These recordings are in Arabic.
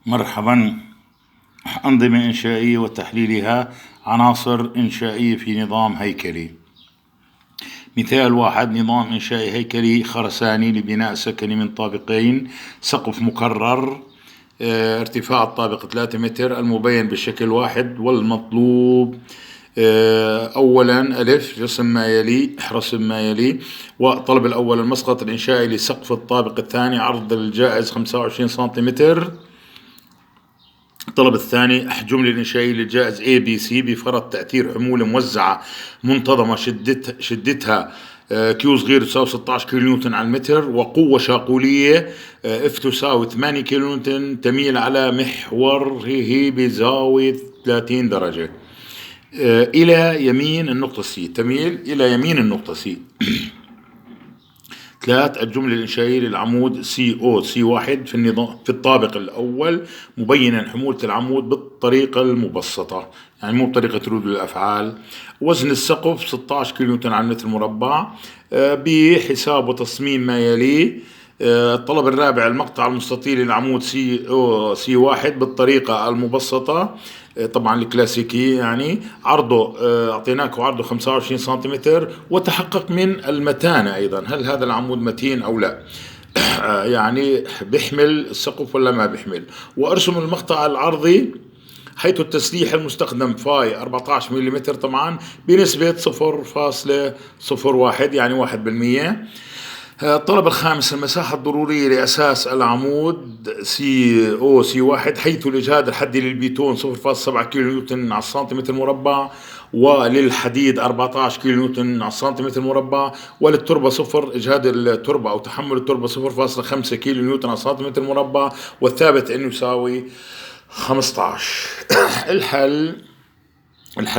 مرحبا. أنظمة إنشائية وتحليلها. عناصر إنشائية في نظام هيكلي. مثال واحد: نظام إنشائي هيكلي خرساني لبناء سكني من طابقين، سقف مكرر، ارتفاع الطابق 3 متر، المبين بالشكل واحد. والمطلوب أولا ألف رسم ما يلي، رسم ما يلي. والطلب الأول: المسقط الإنشائي لسقف الطابق الثاني، عرض الجائز 25 سنتيمتر. الطلب الثاني: الجملة الإنشائية للجائز ABC بفرض تأثير حمولة موزعة منتظمة شدتها كيو صغير تساوي 16 كيلو نيوتن على المتر، وقوة شاقولية اف تساوي 8 كيلو نيوتن، تميل على محوره بزاوية 30 درجة إلى يمين النقطة سي. تميل إلى يمين النقطة سي. 3. الجملة الإنشائية للعمود سي واحد في الطابق الأول، مبينا حمولة العمود بالطريقة المبسطة، يعني مو بطريقة ردود الأفعال. وزن السقف 16 كيلو نيوتن على المتر مربع بحساب وتصميم ما يلي. الطلب الرابع: المقطع المستطيل للعمود سي واحد بالطريقة المبسطة، طبعا الكلاسيكي، يعني عرضه اعطيناك عرضه 25 سنتيمتر، وتحقق من المتانة ايضا، هل هذا العمود متين او لا، يعني بيحمل السقف ولا ما بيحمل. وارسم المقطع العرضي حيث التسليح المستخدم فاي 14 ملم طبعا بنسبة 0.01، يعني 1%. الطلب الخامس: المساحة الضرورية لأساس العمود سي واحد، حيث الإجهاد الحدي للبيتون 0.7 كيلو نيوتن على السنتيمتر مربع، وللحديد 14 كيلو نيوتن على السنتيمتر مربع، وللتربة صفر، إجهاد التربة أو تحمل التربة 0.5 كيلو نيوتن على السنتيمتر مربع، والثابت أنه يساوي 15. الحل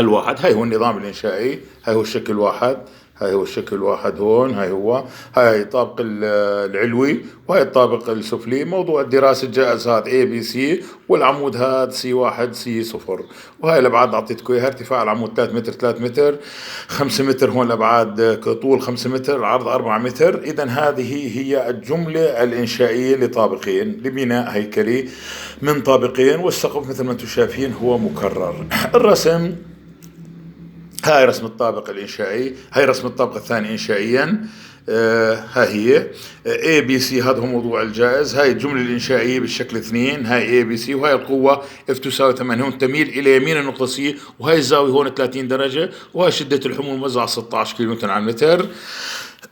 واحد. هاي هو النظام الإنشائي، هاي هو الشكل واحد، هاي هو الشكل واحد هون، هاي الطابق العلوي وهاي الطابق السفلي. موضوع الدراسة الجائز هذا ABC، والعمود هذا C1 C0. وهاي الأبعاد أعطيتكم إياها: ارتفاع العمود 3 متر 3 متر، 5 متر هون الأبعاد، طول 5 متر، عرض 4 متر. إذا هذه هي الجملة الإنشائية لطابقين، لبناء هيكلي من طابقين، والسقف مثل ما انتم شايفين هو مكرر. الرسم: هاي رسم الطابق الإنشائي، هاي رسم الطابق الثاني إنشائيا. ها هي ABC، هذا هو موضوع الجائز. هاي الجملة الإنشائية بالشكل 2، هاي ABC، وهاي القوة F تساوي 8، هون تميل إلى يمين النقطة C، وهاي الزاوية هون 30 درجة، وهاي شدة الحمول موزعة 16 كيلو نيوتن على المتر.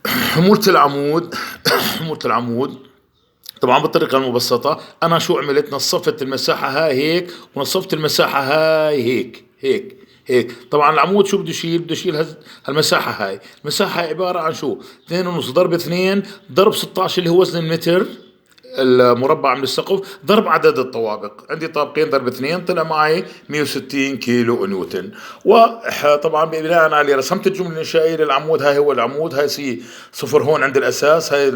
حمولة العمود حمولة العمود طبعا بالطريقة المبسطة. أنا شو عملت؟ نصفت المساحة هاي هيك، ونصفت المساحة هاي هيك. طبعا العمود شو بده يشيل؟ بده يشيل هالمساحة هاي. المساحة هاي عبارة عن شو؟ 2.5 ضرب 2 ضرب 16 اللي هو وزن المتر المربع من السقف، ضرب عدد الطوابق. عندي طابقين ضرب 2 طلع معي 160 كيلو نيوتن. وطبعا بناء عليه رسمت الجمله الانشائيه للعمود. هاي هو العمود، هاي سي صفر هون عند الاساس، هاي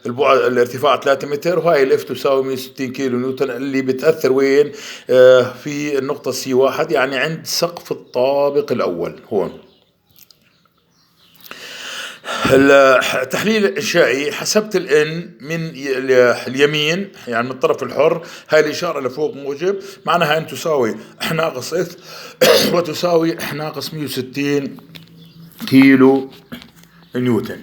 البعد الارتفاع 3 متر، وهاي الاف تساوي 160 كيلو نيوتن، اللي بتاثر وين؟ في النقطه سي واحد، يعني عند سقف الطابق الاول هون. التحليل الإنشائي: حسبت الإن من اليمين، يعني من الطرف الحر، هاي الإشارة لفوق موجب، معناها أن تساوي ناقص إف وتساوي ناقص 160 كيلو نيوتن.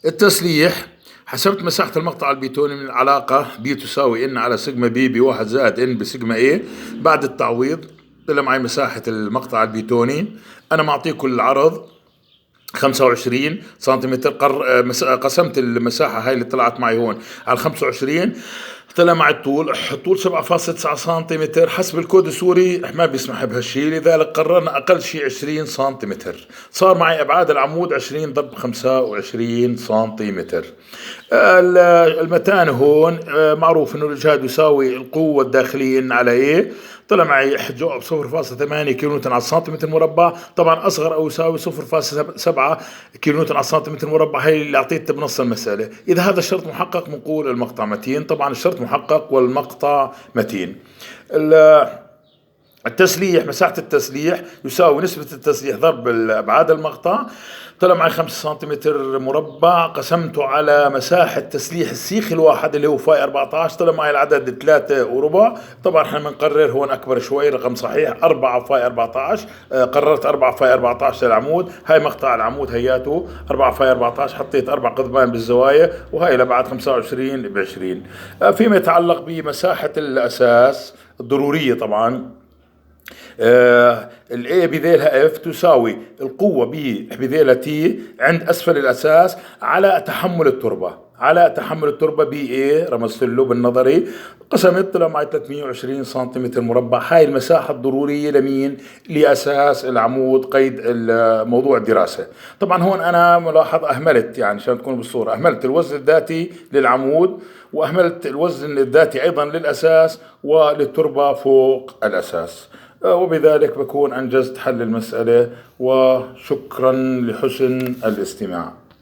التسليح: حسبت مساحة المقطع البيتوني من العلاقة بي تساوي ان على سيجما بي بواحد زائد ان بسيجما اي. بعد التعويض طلع معي مساحة المقطع البيتوني. انا معطيكم العرض 25 سنتيمتر، قسمت المساحة هاي اللي طلعت معي هون على 25، طلع معي الطول 7.9 سنتيمتر. حسب الكود السوري ما بيسمح بهالشيء، لذلك قررنا أقل شيء 20 سنتيمتر. صار معي أبعاد العمود 20 ضرب 25 سنتيمتر. المتانة هون معروف إنه الإجهاد يساوي القوة الداخلية إن على إيه. طلع معي جواب 0.8 كيلو نيوتن على السنتيمتر مربع، طبعا أصغر أو يساوي 0.7 كيلو نيوتن على السنتيمتر مربع. هي اللي أعطيته بنص المسألة. إذا هذا الشرط محقق بنقول المقطع متين. طبعا الشرط محقق والمقطع متين. التسليح، مساحة التسليح يساوي نسبة التسليح ضرب أبعاد المقطع. طلع معي 5 سنتيمتر مربع، قسمته على مساحة تسليح السيخ الواحد اللي هو فاي 14، طلع معي العدد 3.25. طبعا احنا بنقرر هون أكبر شوي، رقم صحيح 4 فاي 14. قررت 4 فاي 14 للعمود. هاي مقطع العمود هياته 4 فاي 14، حطيت 4 قضبان بالزوايا، وهاي لبعد 25 ب20. فيما يتعلق بمساحة الأساس الضرورية طبعا، الاي بذيلها اف تساوي القوة بذيلها تي عند اسفل الاساس على تحمل التربة، على تحمل التربة بي اي رمزت له بالنظري. قسمت طلع معي 320 سنتيمتر مربع. هاي المساحة الضرورية لمين؟ لأساس العمود قيد موضوع الدراسة. طبعا هون أنا ملاحظ أهملت، يعني عشان تكون بالصورة، أهملت الوزن الذاتي للعمود، وأهملت الوزن الذاتي أيضا للأساس وللتربة فوق الأساس. وبذلك بكون أنجزت حل المسألة، وشكرا لحسن الاستماع.